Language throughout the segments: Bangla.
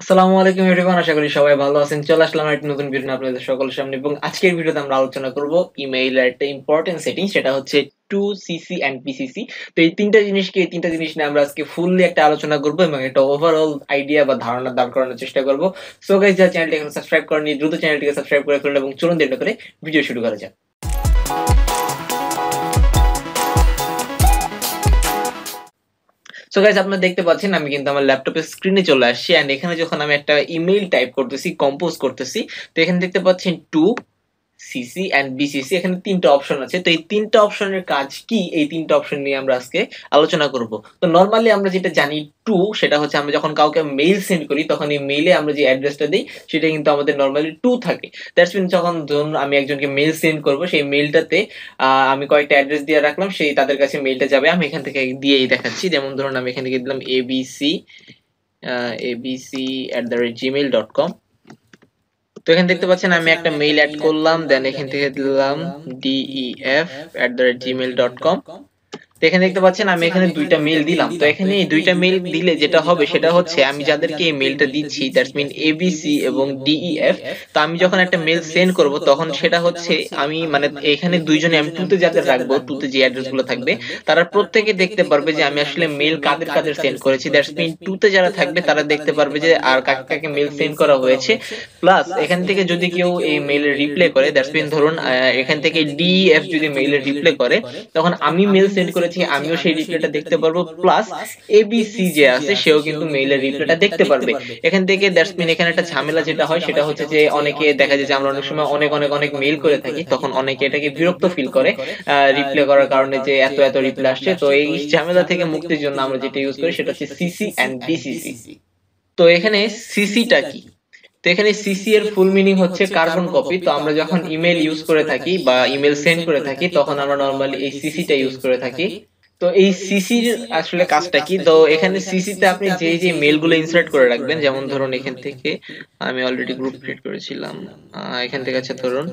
আসসালামু আলাইকুম এভরিওয়ান, আশা করি সবাই ভালো আছেন। চলে আসলাম একটা নতুন ভিডিও নিয়ে আপনাদের সকলের সামনে এবং আজকের ভিডিওতে আমরা আলোচনা করব ইমেইলের একটা ইম্পর্টেন্ট সেটিং, সেটা হচ্ছে টু সিসি এন্ড বিসিসি। তো এই তিনটা জিনিস নিয়ে আমরা আজকে ফুললি একটা আলোচনা করব এবং একটা ওভারঅল আইডিয়া বা ধারণা দাঁড় করানোর চেষ্টা করব। সো গাইস, যারা চ্যানেলটি এখন সাবস্ক্রাইব করেনি দ্রুত চ্যানেলটিকে সাবস্ক্রাইব করে ফেলুন এবং চলুন দেরি না করে ভিডিও শুরু করা যাক। সো গাইস, আপনারা দেখতে পাচ্ছেন আমি কিন্তু আমার ল্যাপটপের স্ক্রিনে চলে আসছি এন্ড এখানে যখন আমি একটা ইমেইল টাইপ করতেছি, কম্পোজ করতেছি, তো এখানে দেখতে পাচ্ছেন টু সিসি এন্ড বিসিসি। এখানে তিনটা অপশন আছে। তো এই তিনটা অপশনের কাজ কি, এই তিনটা অপশন নিয়ে আমরা আজকে আলোচনা করব। তো নরমালি আমরা যেটা জানি টু, সেটা হচ্ছে আমরা যখন কাউকে মেইল সেন্ড করি তখন এই মেইলে আমরা যে অ্যাড্রেসটা দিই সেটা কিন্তু আমাদের নরমালি টু থাকে। দ্যাটস মিন যখন ধরুন আমি একজনকে মেইল সেন্ড করব, সেই মেইলটাতে আমি কয়েকটা অ্যাড্রেস দিয়ে রাখলাম, সেই তাদের কাছে মেইলটা যাবে। আমি এখান থেকে দিয়েই দেখাচ্ছি। যেমন ধরুন আমি এখান থেকে দিলাম abc@gmail.com। তো এখানে দেখতে পাচ্ছেন আমি একটা মেইল অ্যাড করলাম, দেন এখান থেকে দিলাম def@gmail.com। তো এখানে দেখতে পাচ্ছেন আমি এখানে দুইটা মেইল দিলাম। তো এখানে এই দুইটা মেইল দিলে যেটা হবে সেটা হচ্ছে আমি যাদেরকে এই মেইলটা দিচ্ছি, দ্যাটস মিন এবিসি এবং ডিইএফ, তো আমি যখন একটা মেইল সেন্ড করব তখন সেটা হচ্ছে আমি মানে এখানে দুইজনে আমি টুতে যাদের রাখবো, টুতে যে অ্যাড্রেস গুলো থাকবে তারা প্রত্যেকে দেখতে পারবে যে আমি আসলে মেইল কাদের কাদের সেন্ড করেছি। দ্যাটস মিন টুতে যারা থাকবে তারা দেখতে পারবে যে আর কাকে কাকে মেইল সেন্ড করা হয়েছে। প্লাস এখান থেকে যদি কেউ এই মেইলের রিপ্লাই করে, দ্যাটস মিন ধরুন এখান থেকে ডিইএফ যদি মেইলের রিপ্লাই করে, তখন আমি মেইল সেন্ড করেছি, আমিও সেই রিপ্লাইটা দেখতে পারবো। প্লাস এবিসি যে আছে সেও কিন্তু মেইলের রিপ্লাইটা দেখতে পারবে। এখান থেকে দ্যাটস মিন এখানে একটা ঝামেলা যেটা হয় সেটা হচ্ছে যে অনেকে দেখা যায় যে আমরা অনেক সময় অনেক অনেক অনেক মেইল করে থাকি, তখন অনেকে এটাকে বিরক্ত ফিল করে রিপ্লাই করার কারণে যে এত এত রিপ্লাই আসছে। তো এই ঝামেলা থেকে মুক্তির জন্য আমরা যেটা ইউজ করি সেটা হচ্ছে সিসি এন্ড বিসিসি। তো এখানে সিসিটা কি? তো এখানে সিসি এর ফুল মিনিং হচ্ছে কার্বন কপি। তো আমরা যখন ইমেল ইউজ করে থাকি বা ইমেল সেন্ড করে থাকি তখন আমরা নরমালি এই সিসিটা ইউজ করে থাকি। তো এই সিসির আসলে কাজটা কি? তো এখানে সিসিতে আপনি যে যে মেলগুলো ইনসার্ট করে রাখবেন, যেমন ধরুন এখান থেকে আমি অলরেডি গ্রুপ ক্রিয়েট করেছিলাম, এখান থেকে আছে ধরুন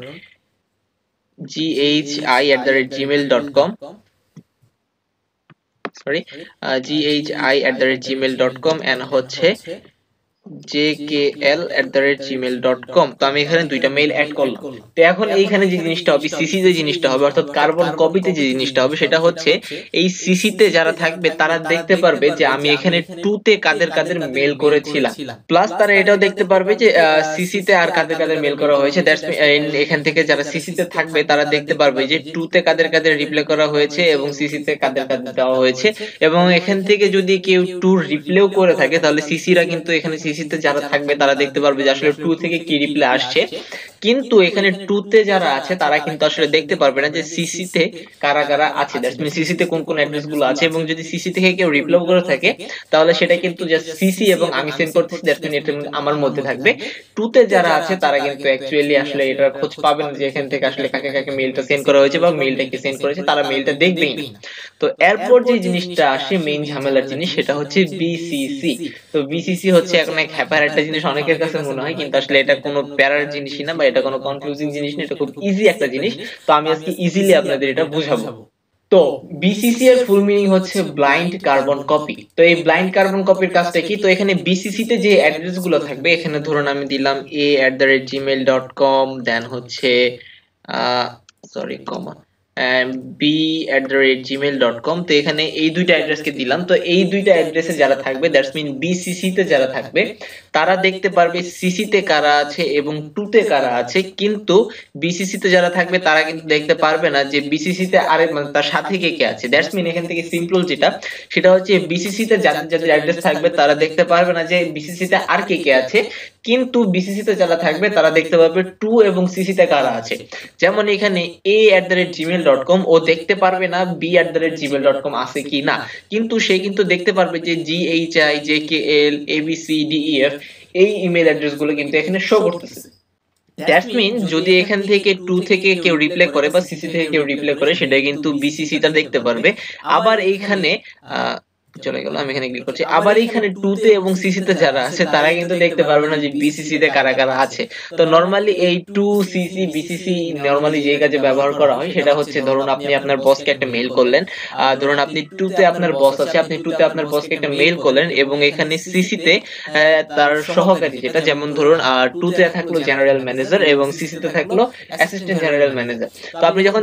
ghi@gmail.com, সরি ghi@gmail.com এন্ড হচ্ছে jkl@gmail.com। তো আমি এখানে দুইটা মেইল অ্যাড করলাম। তো এখন এইখানে যে জিনিসটা হবে, সিসি যে জিনিসটা হবে অর্থাৎ কার্বন কপিতে যে জিনিসটা হবে সেটা হচ্ছে এই সিসিতে যারা থাকবে তারা দেখতে পারবে যে আমি এখানে টুতে কাদের কাদের মেইল করেছিলাম। প্লাস তারা এটাও দেখতে পারবে যে সিসিতে আর কাদের কাদের মেইল করা হয়েছে। দ্যাটস এখান থেকে যারা সিসিতে থাকবে তারা দেখতে পারবে যে টুতে কাদের কাদের রিপ্লাই করা হয়েছে এবং সিসিতে কাদের কাদের দেওয়া হয়েছে। এবং এখান থেকে যদি কেউ টু রিপ্লেও করে থাকে তাহলে সিসিরা কিন্তু এখানে সিসিতে যারা থাকবে তারা দেখতে পারবে যে আসলে টু থেকে কি রিপ্লাই আসছে। কিন্তু এখানে টুতে যারা আছে তারা কিন্তু আসলে দেখতে পারবে না যে সিসিতে কারা কারা আছে, দ্যাটস মিন সিসিতে কোন কোন অ্যাড্রেস গুলো আছে। এবং যদি সিসি থেকে কেউ রিপ্লাই করে থাকে তাহলে সেটা কিন্তু জাস্ট সিসি এবং আমি সেন্ড করতেছি, দ্যাটস মিন এটা আমার মধ্যে থাকবে। টুতে যারা আছে তারা কিন্তু অ্যাকচুয়ালি আসলে এটার খোঁজ পাবে না যে এখান থেকে আসলে কাকে কাকে মেইলটা সেন্ড করা হয়েছে বা মেইলটা কি সেন্ড করেছে, তারা মেইলটা দেখবেই না। তো এরপর যে জিনিসটা আসে মেইন ঝামেলার জিনিস, সেটা হচ্ছে বিসিসি। তো বিসিসি হচ্ছে এখন এক হ্যাপার একটা জিনিস অনেকের কাছে মনে হয়, কিন্তু আসলে এটা কোনো প্যারার জিনিসই না বা এটা কোনো কনফিউজিং জিনিস না, এটা খুব ইজি একটা জিনিস। তো আমি আজকে ইজিলি আপনাদের এটা বুঝাবো। তো বিসিসি এর ফুল মিনিং হচ্ছে ব্লাইন্ড কার্বন কপি। তো এই ব্লাইন্ড কার্বন কপির কাজটা কি? তো এখানে বিসিসি তে যে অ্যাড্রেস গুলো থাকবে, এখানে ধরুন আমি দিলাম a@gmail.com, দেন হচ্ছে সরি কমা b@gmail.com। তো এখানে এই দুইটা অ্যাড্রেসকে দিলাম। তো এই দুইটা অ্যাড্রেসে যারা থাকবে, দ্যাটস মিন বিসিসি তে যারা থাকবে তারা দেখতে পারবে সিসি তে কারা আছে এবং টু তে কারা আছে। কিন্তু বিসিসি তে যারা থাকবে তারা কিন্তু দেখতে পারবে না যে বিসিসি তে আরে মানে তার সাথে কে কে আছে। দ্যাটস মিন এখান থেকে সিম্পল যেটা সেটা হচ্ছে বিসিসি তে যাদের যাদের অ্যাড্রেস থাকবে তারা দেখতে পারবে না যে বিসিসি তে আর কে কে আছে। কিন্তু বিসিসি তে যারা থাকবে তারা দেখতে পারবে টু এবং সিসি তে কারা আছে। যেমন এখানে a@gmail.com ও দেখতে পারবে না b@gmail.com আছে কি না, কিন্তু সে কিন্তু দেখতে পারবে যে ghi, jkl, abc, def এই ইমেল অ্যাড্রেস গুলো কিন্তু এখানে শো করতেছে। দ্যাটস মিন যদি এখান থেকে টু থেকে কেউ রিপ্লাই করে বা সিসি থেকে কেউ রিপ্লাই করে সেটা কিন্তু বিসিসি টা দেখতে পারবে। আবার এইখানে চলে গেল, আমি এখানে ক্লিক করছি। আবার এখানে 2 তে এবং সিসি তে যারা আছে তারা কিন্তু দেখতে পারবে না যে বিসিসি তে কারা কারা আছে। তো নরমালি এই 2 সিসি বিসিসি নরমালি যে কাজে ব্যবহার করা হয় সেটা হচ্ছে, ধরুন আপনি আপনার বসকে একটা মেইল করলেন, ধরুন আপনি 2 তে আপনার বস আছে, আপনি 2 তে আপনার বসকে একটা মেইল করলেন এবং এখানে সিসি তে তার সহকারী, যেটা যেমন ধরুন 2 তে থাকলো জেনারেল ম্যানেজার এবং সিসি তে থাকলো অ্যাসিস্ট্যান্ট জেনারেল ম্যানেজার। তো আপনি যখন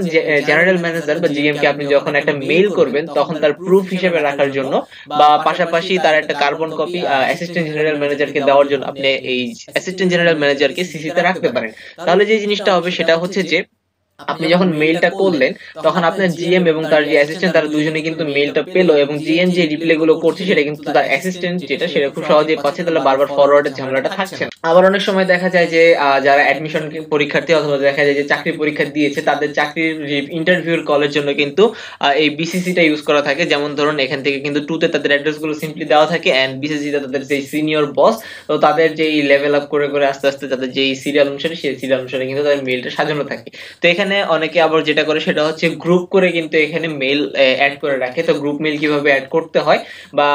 জেনারেল ম্যানেজার বা জিএম কে আপনি যখন একটা মেইল করবেন তখন তার প্রুফ হিসেবে রাখার জন্য বা পাশাপাশি তার একটা কার্বন কপি অ্যাসিস্ট্যান্ট জেনারেল ম্যানেজারকে দেওয়ার জন্য আপনি এই অ্যাসিস্ট্যান্ট জেনারেল ম্যানেজারকে সিসি তে রাখতে পারেন। তাহলে যে জিনিসটা হবে সেটা হচ্ছে যে আপনি যখন মেইলটা করলেন তখন আপনার জিএম এবং তার যে অ্যাসিস্ট্যান্ট তারা দুজনে কিন্তু মেইলটা পেলো এবং জিএম যে রিপ্লাই গুলো করছে সেটা কিন্তু তার অ্যাসিস্ট্যান্ট যেটা সেটা খুব সহজেই পাচ্ছে, তাহলে বারবার ফরওয়ার্ডের ঝামেলাটা থাকছে না। আবার অনেক সময় দেখা যায় যে যারা অ্যাডমিশন পরীক্ষার্থী অথবা দেখা যায় যে চাকরি পরীক্ষা দিয়েছে তাদের চাকরির ইন্টারভিউর কলের জন্য কিন্তু এই বিসিসিটা ইউজ করা থাকে। যেমন ধরুন এখান থেকে কিন্তু 2 তে তাদের অ্যাড্রেস গুলো সিম্পলি দেওয়া থাকে এন্ড বিসিসি তে তাদের যে সিনিয়র বস, তো তাদের যে লেভেল আপ করে করে আস্তে আস্তে তাদের যে সিরিয়াল অনুসারে সেই সিরিয়াল অনুসারে কিন্তু তাদের মেইলটা সাজানো থাকে। তো এখানে অনেকে আবার যেটা করে সেটা হচ্ছে গ্রুপ করে কিন্তু এখানে মেইল অ্যাড করে রাখে। তো গ্রুপ মেইল কিভাবে অ্যাড করতে হয় বা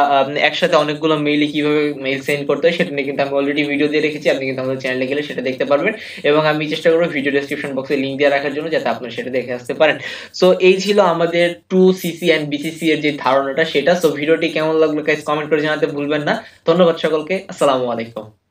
একসাথে অনেকগুলো মেইলে কিভাবে মেইল সেন্ড করতে হয় সেটা নিয়ে কিন্তু আমি অলরেডি ভিডিও দিয়ে রেখেছি, আপনি কিন্তু আমাদের চ্যানেলে গেলে সেটা দেখতে পারবেন এবং আমি চেষ্টা করব ভিডিও ডেসক্রিপশন বক্সে লিংক দিয়ে রাখার জন্য যাতে আপনারা সেটা দেখে আসতে পারেন। সো এই ছিল আমাদের 2 সিসি এন্ড বিসিসি এর যে ধারণাটা সেটা। সো ভিডিওটি কেমন লাগলো গাইস কমেন্ট করে জানাতে ভুলবেন না। ধন্যবাদ সকলকে, আসসালামু আলাইকুম।